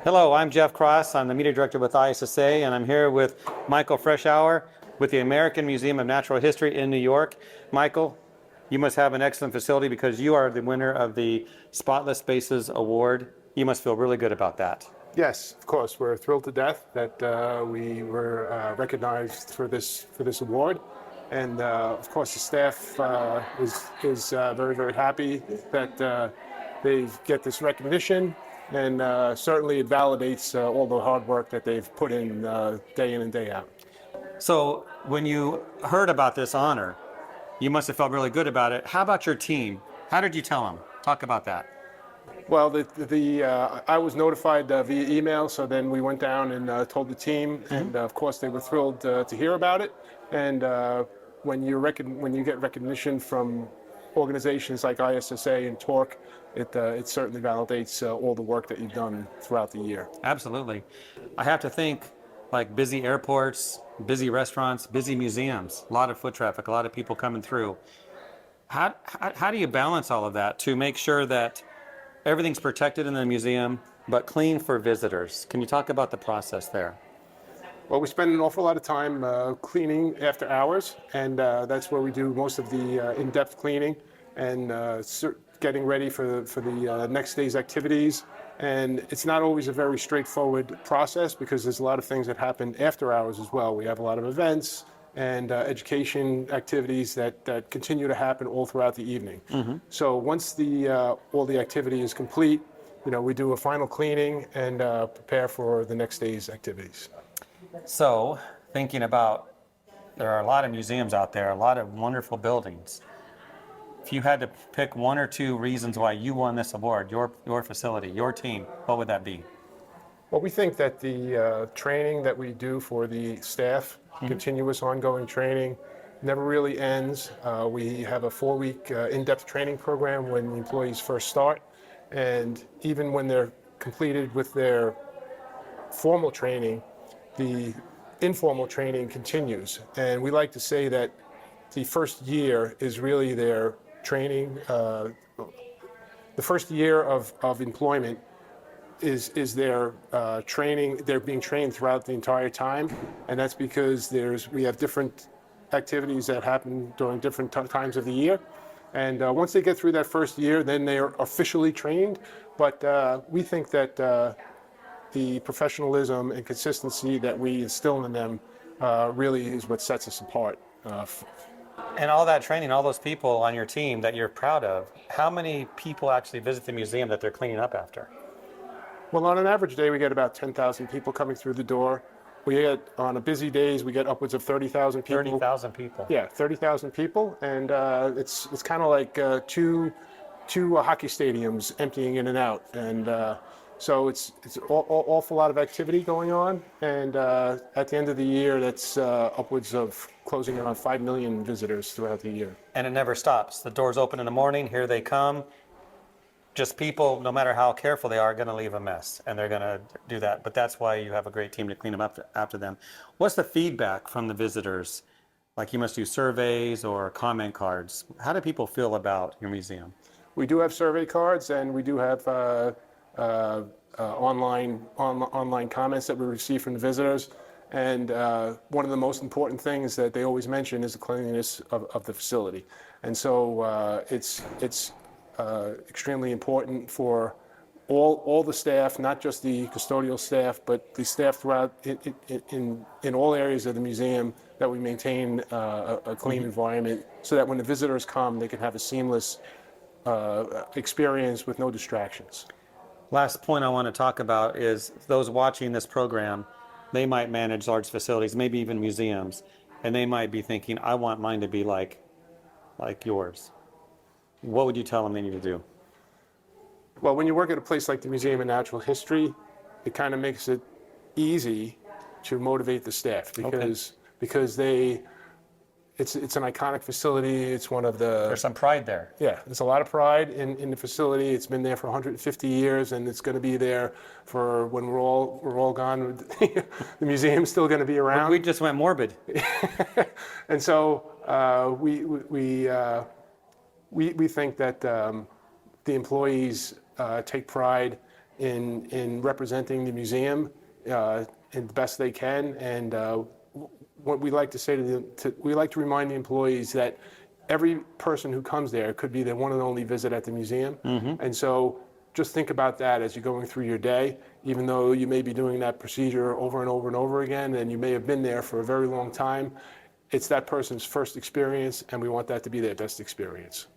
Hello, I'm Jeff Cross. I'm the media director with ISSA, and I'm here with Michael Freshour with the American Museum of Natural History in New York. Michael, you must have an excellent facility because you are the winner of the Spotless Spaces Award. You must feel really good about that. Yes, of course. We're thrilled to death that we were recognized for this award, and of course the staff is very, very happy that they get this recognition, and certainly it validates all the hard work that they've put in and day out. So when you heard about this honor, you must have felt really good about it. How about your team? How did you tell them? Talk about that. Well, I was notified via email, so then we went down and told the team, and of course they were thrilled to hear about it. And when you get recognition from organizations like ISSA and Tork, it certainly validates all the work that you've done throughout the year. Absolutely. I have to think like busy airports, busy restaurants, busy museums, a lot of foot traffic, a lot of people coming through. How do you balance all of that to make sure that everything's protected in the museum, but clean for visitors? Can you talk about the process there? Well, we spend an awful lot of time cleaning after hours, and that's where we do most of the in-depth cleaning and getting ready for the next day's activities. And it's not always a very straightforward process because there's a lot of things that happen after hours as well. We have a lot of events and education activities that continue to happen all throughout the evening. So once all the activity is complete, we do a final cleaning and prepare for the next day's activities. So thinking about, there are a lot of museums out there, a lot of wonderful buildings. If you had to pick one or two reasons why you won this award, your facility, your team, what would that be? Well, we think that the training that we do for the staff, continuous ongoing training, never really ends. We have a 4-week in-depth training program when the employees first start, and even when they're completed with their formal training, the informal training continues. And we like to say that the first year is really their training. The first year of employment is their training. They're being trained throughout the entire time, and that's because we have different activities that happen during different times of the year. And once they get through that first year, then they are officially trained. But we think that the professionalism and consistency that we instill in them really is what sets us apart. And all that training, all those people on your team that you're proud of, how many people actually visit the museum that they're cleaning up after? Well, on an average day, we get about 10,000 people coming through the door. On a busy days, we get upwards of 30,000 people. 30,000 people. Yeah, 30,000 people, and it's kind of like two hockey stadiums emptying in and out, and so it's an awful lot of activity going on, and at the end of the year, that's upwards of closing around 5 million visitors throughout the year. And it never stops. The doors open in the morning, here they come. Just people, no matter how careful they are, going to leave a mess, and they're going to do that. But that's why you have a great team to clean them up after them. What's the feedback from the visitors? Like you must do surveys or comment cards. How do people feel about your museum? We do have survey cards, and we do have online comments that we receive from the visitors. And one of the most important things that they always mention is the cleanliness of the facility. And so it's extremely important for all the staff, not just the custodial staff, but the staff throughout in all areas of the museum, that we maintain a clean environment so that when the visitors come, they can have a seamless experience with no distractions. Last point I want to talk about is those watching this program, they might manage large facilities, maybe even museums, and they might be thinking, I want mine to be like yours. What would you tell them they need to do? Well, when you work at a place like the Museum of Natural History, it kind of makes it easy to motivate the staff because it's an iconic facility. It's one of the... There's some pride there. Yeah, there's a lot of pride in the facility. It's been there for 150 years, and it's going to be there for when we're all gone. The museum's still going to be around. We just went morbid. And so we think that the employees take pride in representing the museum in the best they can. And what we like to say we like to remind the employees that every person who comes there could be their one and only visit at the museum. And so just think about that as you're going through your day, even though you may be doing that procedure over and over and over again, and you may have been there for a very long time. It's that person's first experience, and we want that to be their best experience.